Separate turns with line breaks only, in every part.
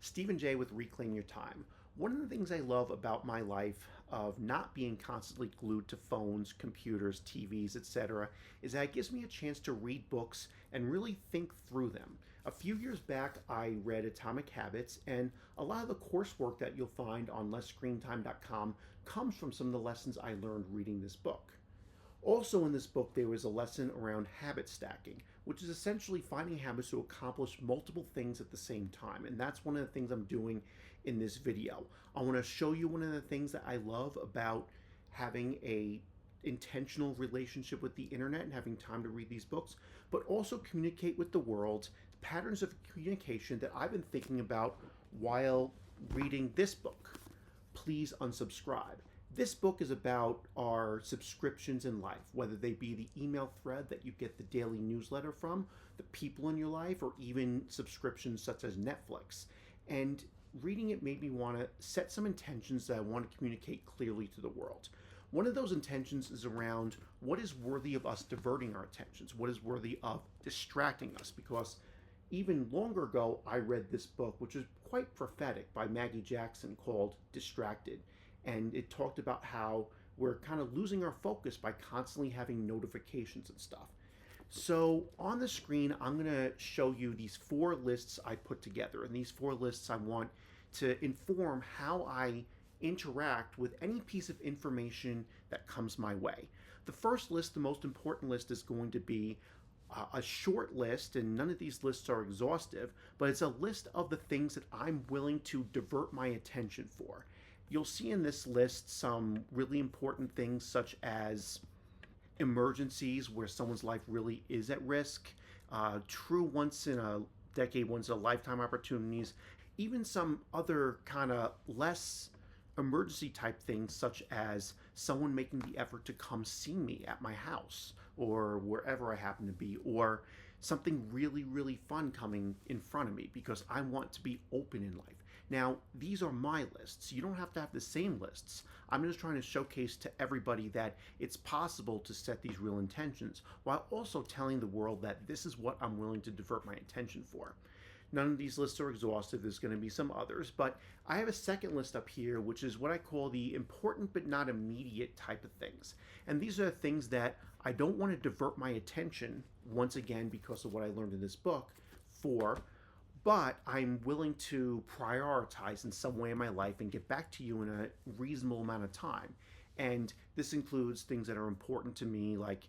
Stephen J. with Reclaim Your Time. One of the things I love about my life of not being constantly glued to phones, computers, TVs, etc., is that it gives me a chance to read books and really think through them. A few years back, I read Atomic Habits, and a lot of the coursework that you'll find on lesscreentime.com comes from some of the lessons I learned reading this book. Also in this book, there was a lesson around habit stacking, which is essentially finding habits to accomplish multiple things at the same time. And that's one of the things I'm doing in this video. I want to show you one of the things that I love about having a intentional relationship with the internet and having time to read these books, but also communicate with the world, patterns of communication that I've been thinking about while reading this book. Please unsubscribe. This book is about our subscriptions in life, whether they be the email thread that you get the daily newsletter from, the people in your life, or even subscriptions such as Netflix. And reading it made me want to set some intentions that I want to communicate clearly to the world. One of those intentions is around what is worthy of us diverting our attentions, what is worthy of distracting us, because even longer ago, I read this book, which is quite prophetic, by Maggie Jackson, called Distracted. And it talked about how we're kind of losing our focus by constantly having notifications and stuff. So on the screen, I'm going to show you these 4 lists I put together. And these 4 lists I want to inform how I interact with any piece of information that comes my way. The first list, the most important list, is going to be a short list, and none of these lists are exhaustive, but it's a list of the things that I'm willing to divert my attention for. You'll see in this list some really important things such as emergencies where someone's life really is at risk, true once in a decade, once in a lifetime opportunities, even some other kind of less emergency type things such as someone making the effort to come see me at my house or wherever I happen to be, or something really, really fun coming in front of me because I want to be open in life. Now, these are my lists. You don't have to have the same lists. I'm just trying to showcase to everybody that it's possible to set these real intentions while also telling the world that this is what I'm willing to divert my attention for. None of these lists are exhaustive. There's going to be some others, but I have a second list up here, which is what I call the important but not immediate type of things. And these are the things that I don't want to divert my attention, once again, because of what I learned in this book, for, but I'm willing to prioritize in some way in my life and get back to you in a reasonable amount of time. And this includes things that are important to me, like,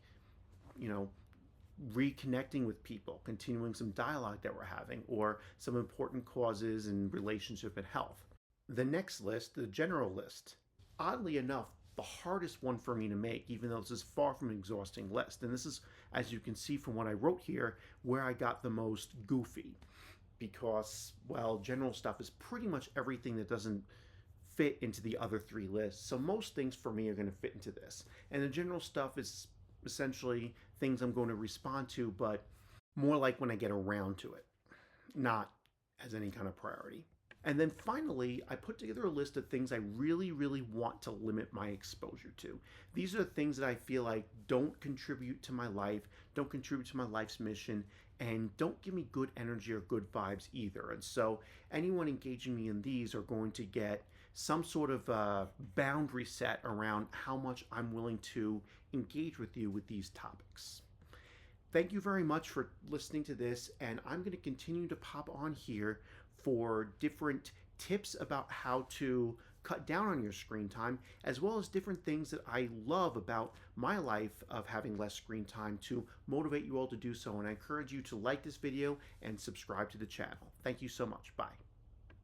reconnecting with people, continuing some dialogue that we're having, or some important causes in relationship and health. The next list, the general list, oddly enough, the hardest one for me to make, even though this is far from an exhausting list. And this is, as you can see from what I wrote here, where I got the most goofy. Because, well, general stuff is pretty much everything that doesn't fit into the other 3 lists. So most things for me are going to fit into this. And the general stuff is essentially things I'm going to respond to, but more like when I get around to it, not as any kind of priority. And then finally, I put together a list of things I really, really want to limit my exposure to. These are the things that I feel like don't contribute to my life, don't contribute to my life's mission, and don't give me good energy or good vibes either. And so anyone engaging me in these are going to get some sort of boundary set around how much I'm willing to engage with you with these topics. Thank you very much for listening to this, and I'm going to continue to pop on here for different tips about how to cut down on your screen time, as well as different things that I love about my life of having less screen time to motivate you all to do so. And I encourage you to like this video and subscribe to the channel. Thank you so much. Bye.